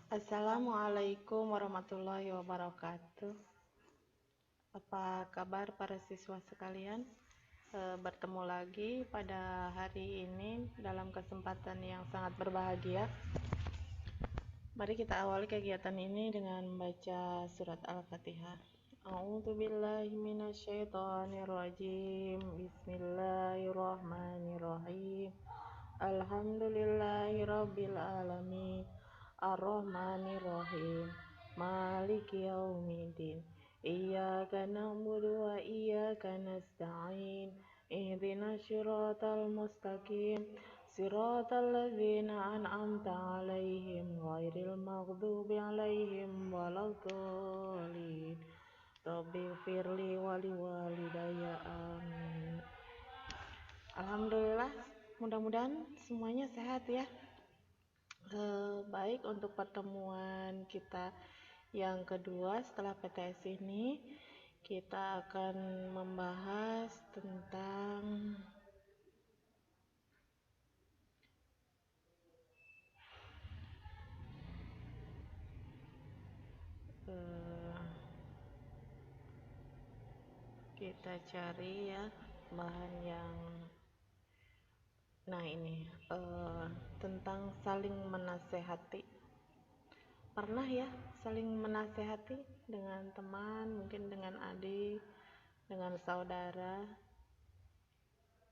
Assalamualaikum warahmatullahi wabarakatuh. Apa kabar para siswa sekalian? Bertemu lagi pada hari ini dalam kesempatan yang sangat berbahagia. Mari kita awali kegiatan ini dengan membaca surat Al-Fatihah. A'udzubillahi minasyaitonirrajim. Bismillahirrahmanirrahim. Alhamdulillahirabbil alamin. Ar-Rahmanir-Rahim. Maliki yaumiddin. Iyyaka na'budu wa iyyaka nasta'in. Ihdinas siratal mustaqim. Siratal ladzina an'amta 'alaihim ghairil maghdubi 'alaihim waladdallin. Rabbighfirli wa liwalidayya amin. Alhamdulillah, mudah-mudahan semuanya sehat ya. Baik, untuk pertemuan kita yang kedua setelah PTS ini, kita akan membahas tentang kita cari ya bahan yang ini tentang saling menasehati. Pernah ya saling menasehati dengan teman, mungkin dengan adik, dengan saudara.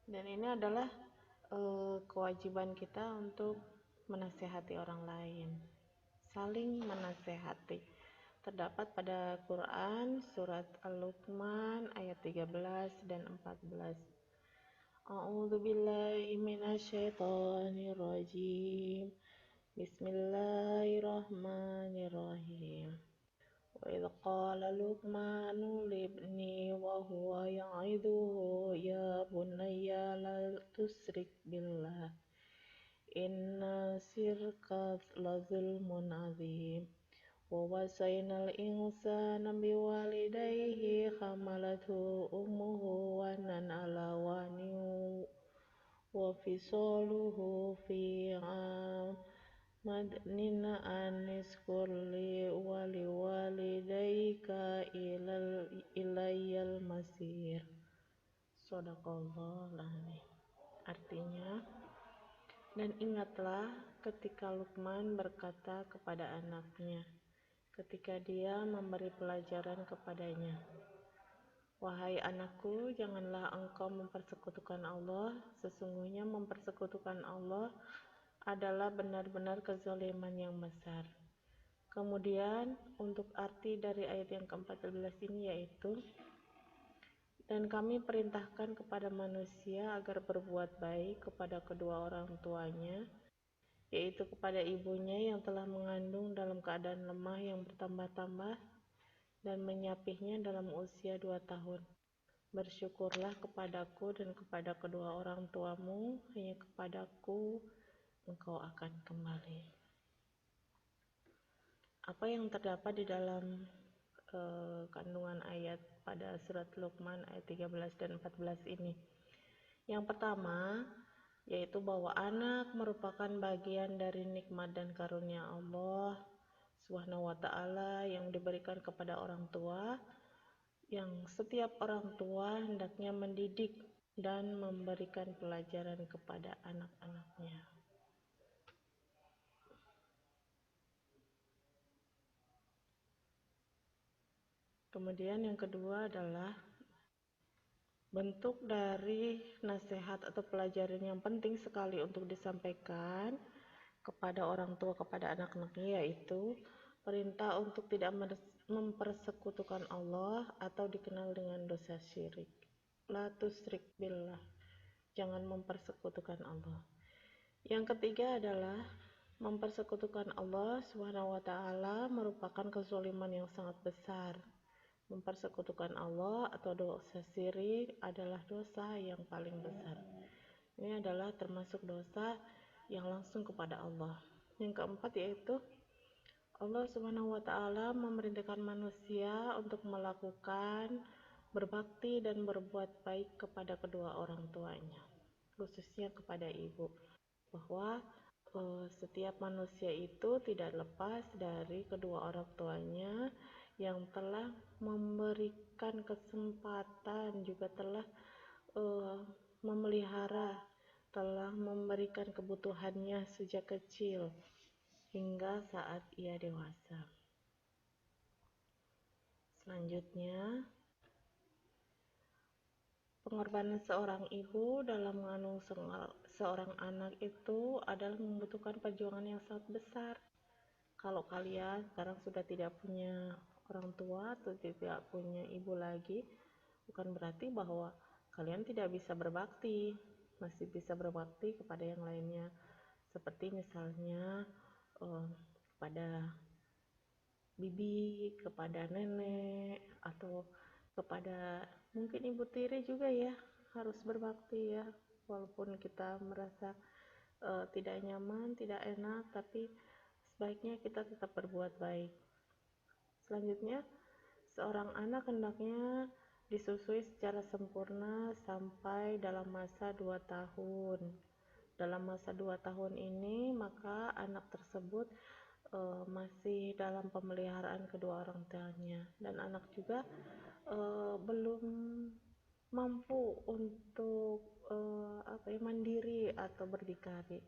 Dan ini adalah kewajiban kita untuk menasehati orang lain. Saling menasehati. Terdapat pada Quran surat Al-Luqman ayat 13 dan 14. A'udzubillahi minasyaitonirrajim. Bismillahirrahmanirrahim. Wa idh qala Luqmanu libni wa huwa ya'idhuhu ya bunayya la tusyrik billah inna syirka la zulmun 'adzim. Wa wasaynal insana biwalidayhi hamalathu ummuhu wanan ala wanin wa fisaluhu fi madnina aniskur li wali walidayka ilayyal masir. Shadaqallahul azim. Artinya, dan ingatlah ketika Luqman berkata kepada anaknya ketika dia memberi pelajaran kepadanya, wahai anakku, janganlah engkau mempersekutukan Allah. Sesungguhnya mempersekutukan Allah adalah benar-benar kezaliman yang besar. Kemudian untuk arti dari ayat yang ke-14 ini yaitu, dan kami perintahkan kepada manusia agar berbuat baik kepada kedua orang tuanya, yaitu kepada ibunya yang telah mengandung dalam keadaan lemah yang bertambah-tambah dan menyapihnya dalam usia 2 tahun. Bersyukurlah kepadaku dan kepada kedua orang tuamu, hanya kepadaku engkau akan kembali. Apa yang terdapat di dalam kandungan ayat pada surat Luqman ayat 13 dan 14 ini? Yang pertama, yaitu bahwa anak merupakan bagian dari nikmat dan karunia Allah Subhanahu wa ta'ala yang diberikan kepada orang tua, yang setiap orang tua hendaknya mendidik dan memberikan pelajaran kepada anak-anaknya. Kemudian yang kedua adalah bentuk dari nasihat atau pelajaran yang penting sekali untuk disampaikan kepada orang tua, kepada anak-anaknya, yaitu perintah untuk tidak mempersekutukan Allah atau dikenal dengan dosa syirik. La tusyrik billah, jangan mempersekutukan Allah. Yang ketiga adalah mempersekutukan Allah Subhanahu wa ta'ala merupakan kezaliman yang sangat besar. Mempersekutukan Allah atau dosa syirik adalah dosa yang paling besar. Ini adalah termasuk dosa yang langsung kepada Allah. Yang keempat yaitu Allah Subhanahu wa ta'ala memerintahkan manusia untuk melakukan berbakti dan berbuat baik kepada kedua orang tuanya, khususnya kepada ibu, bahwa setiap manusia itu tidak lepas dari kedua orang tuanya yang telah memberikan kesempatan, juga telah uh, memelihara, telah memberikan kebutuhannya sejak kecil hingga saat ia dewasa. Selanjutnya, pengorbanan seorang ibu dalam mengandung seorang anak itu adalah membutuhkan perjuangan yang sangat besar. Kalau kalian sekarang sudah tidak punya orang tua atau tidak punya ibu lagi, bukan berarti bahwa kalian tidak bisa berbakti, masih bisa berbakti kepada yang lainnya, seperti misalnya kepada bibi, kepada nenek, atau kepada mungkin ibu tiri juga ya, harus berbakti ya, walaupun kita merasa tidak nyaman, tidak enak, tapi sebaiknya kita tetap berbuat baik. Selanjutnya, seorang anak hendaknya disusui secara sempurna sampai dalam masa 2 tahun. Dalam masa 2 tahun ini, maka anak tersebut masih dalam pemeliharaan kedua orang tuanya, dan anak juga belum mampu untuk mandiri atau berdikari.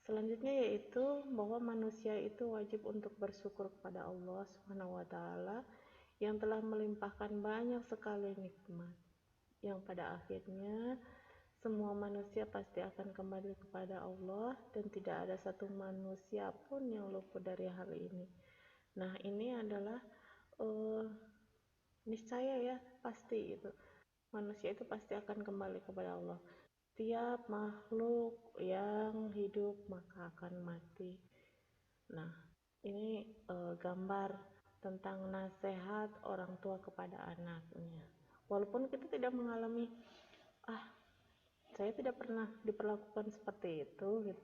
Selanjutnya yaitu bahwa manusia itu wajib untuk bersyukur kepada Allah Subhanahu wa taala yang telah melimpahkan banyak sekali nikmat, yang pada akhirnya semua manusia pasti akan kembali kepada Allah dan tidak ada satu manusia pun yang luput dari hal ini. Nah, ini adalah uh, niscaya ya, pasti itu. Manusia itu pasti akan kembali kepada Allah. Tiap makhluk yang hidup maka akan mati. Nah, ini gambar tentang nasihat orang tua kepada anaknya. Walaupun kita tidak mengalami, saya tidak pernah diperlakukan seperti itu gitu.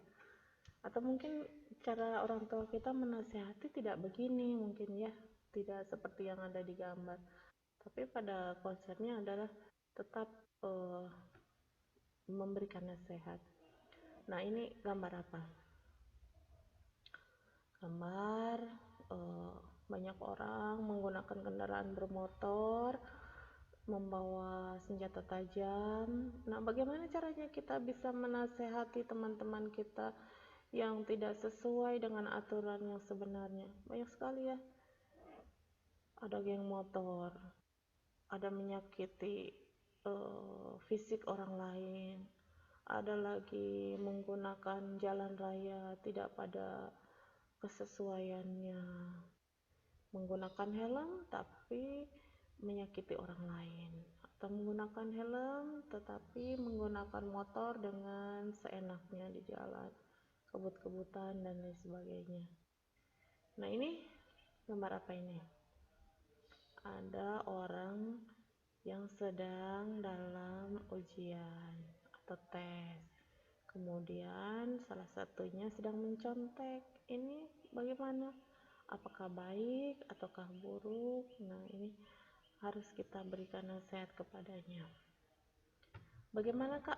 Atau mungkin cara orang tua kita menasihati tidak begini mungkin ya, tidak seperti yang ada di gambar. Tapi pada konsepnya adalah tetap memberikan nasihat. Nah, ini gambar apa? Gambar banyak orang menggunakan kendaraan bermotor, membawa senjata tajam. Nah, bagaimana caranya kita bisa menasehati teman-teman kita yang tidak sesuai dengan aturan yang sebenarnya? Banyak sekali ya. Ada geng motor, ada menyakiti fisik orang lain, ada lagi menggunakan jalan raya tidak pada kesesuaiannya, menggunakan helm tapi menyakiti orang lain, atau menggunakan helm tetapi menggunakan motor dengan seenaknya di jalan, kebut-kebutan dan lain sebagainya. Nah, ini gambar apa ini? Ada orang yang sedang dalam ujian atau tes, kemudian salah satunya sedang mencontek. Ini bagaimana? Apakah baik ataukah buruk? Nah, ini harus kita berikan nasihat kepadanya. Bagaimanakah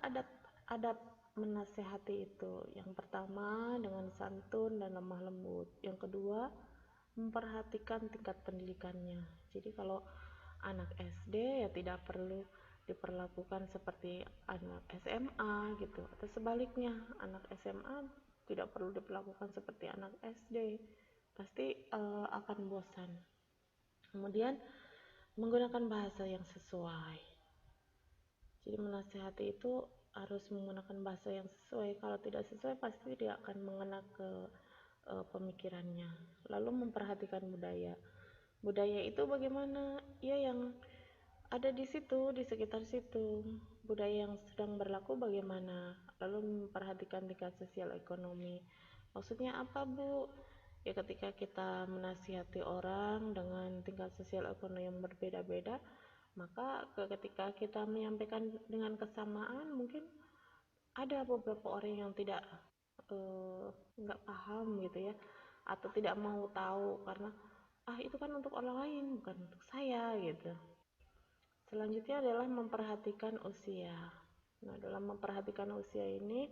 adab menasehati itu? Yang pertama, dengan santun dan lemah lembut. Yang kedua, memperhatikan tingkat pendidikannya. Jadi kalau anak SD ya tidak perlu diperlakukan seperti anak SMA gitu, atau sebaliknya, anak SMA tidak perlu diperlakukan seperti anak SD, pasti akan bosan. Kemudian menggunakan bahasa yang sesuai. Jadi menasehati itu harus menggunakan bahasa yang sesuai. Kalau tidak sesuai pasti dia akan mengena ke pemikirannya. Lalu memperhatikan budaya. Budaya itu bagaimana? Ya, yang ada di situ, di sekitar situ. Budaya yang sedang berlaku bagaimana? Lalu memperhatikan tingkat sosial ekonomi. Maksudnya apa, Bu? Ya, ketika kita menasihati orang dengan tingkat sosial ekonomi yang berbeda-beda, maka ketika kita menyampaikan dengan kesamaan, mungkin ada beberapa orang yang tidak nggak paham gitu ya, atau tidak mau tahu karena itu kan untuk orang lain bukan untuk saya gitu. Selanjutnya adalah memperhatikan usia. Nah, dalam memperhatikan usia ini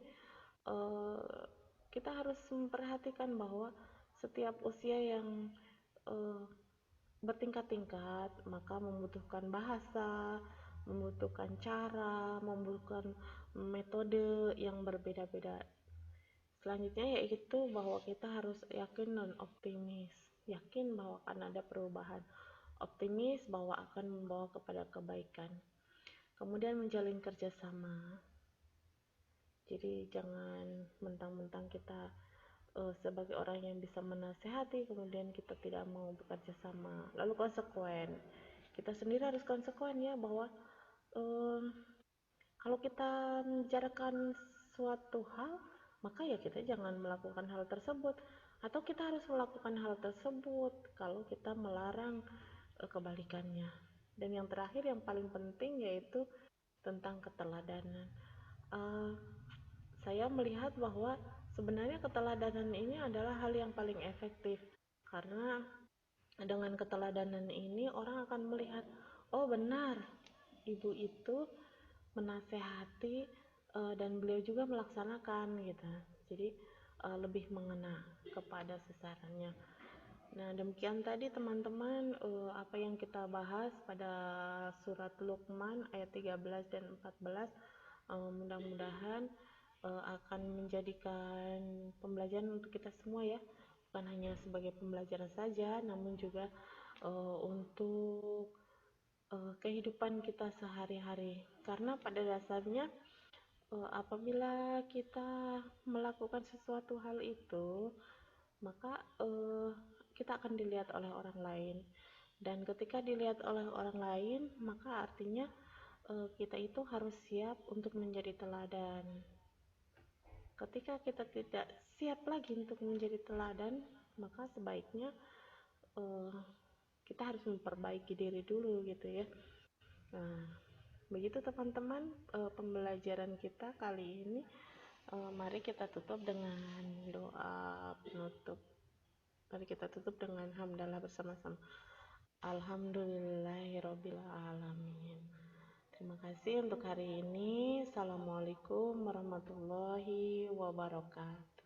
kita harus memperhatikan bahwa setiap usia yang uh, bertingkat-tingkat maka membutuhkan bahasa, membutuhkan cara, membutuhkan metode yang berbeda-beda. Selanjutnya yaitu bahwa kita harus yakin dan optimis, yakin bahwa akan ada perubahan, optimis bahwa akan membawa kepada kebaikan. Kemudian menjalin kerjasama. Jadi jangan mentang-mentang kita sebagai orang yang bisa menasehati kemudian kita tidak mau bekerja sama, lalu konsekuen. Kita sendiri harus konsekuen ya, bahwa uh, kalau kita membicarakan suatu hal, maka ya kita jangan melakukan hal tersebut, atau kita harus melakukan hal tersebut kalau kita melarang kebalikannya. Dan yang terakhir yang paling penting yaitu tentang keteladanan. Uh, saya melihat bahwa sebenarnya keteladanan ini adalah hal yang paling efektif, karena dengan keteladanan ini orang akan melihat, oh benar, ibu itu menasehati dan beliau juga melaksanakan gitu. Jadi lebih mengena kepada sasarannya. Nah, demikian tadi teman-teman apa yang kita bahas pada surat Luqman ayat 13 dan 14. Mudah-mudahan akan menjadikan pembelajaran untuk kita semua ya, bukan hanya sebagai pembelajaran saja, namun juga untuk kehidupan kita sehari-hari. Karena pada dasarnya apabila kita melakukan sesuatu hal itu, maka kita akan dilihat oleh orang lain. Dan ketika dilihat oleh orang lain, maka artinya kita itu harus siap untuk menjadi teladan. Ketika kita tidak siap lagi untuk menjadi teladan, maka sebaiknya uh, kita harus memperbaiki diri dulu gitu ya. Nah, begitu teman-teman pembelajaran kita kali ini. Mari kita tutup dengan doa penutup. Mari kita tutup dengan hamdalah bersama-sama. Alhamdulillahirabbil alamin. Terima kasih untuk hari ini. Assalamualaikum warahmatullahi wabarakatuh.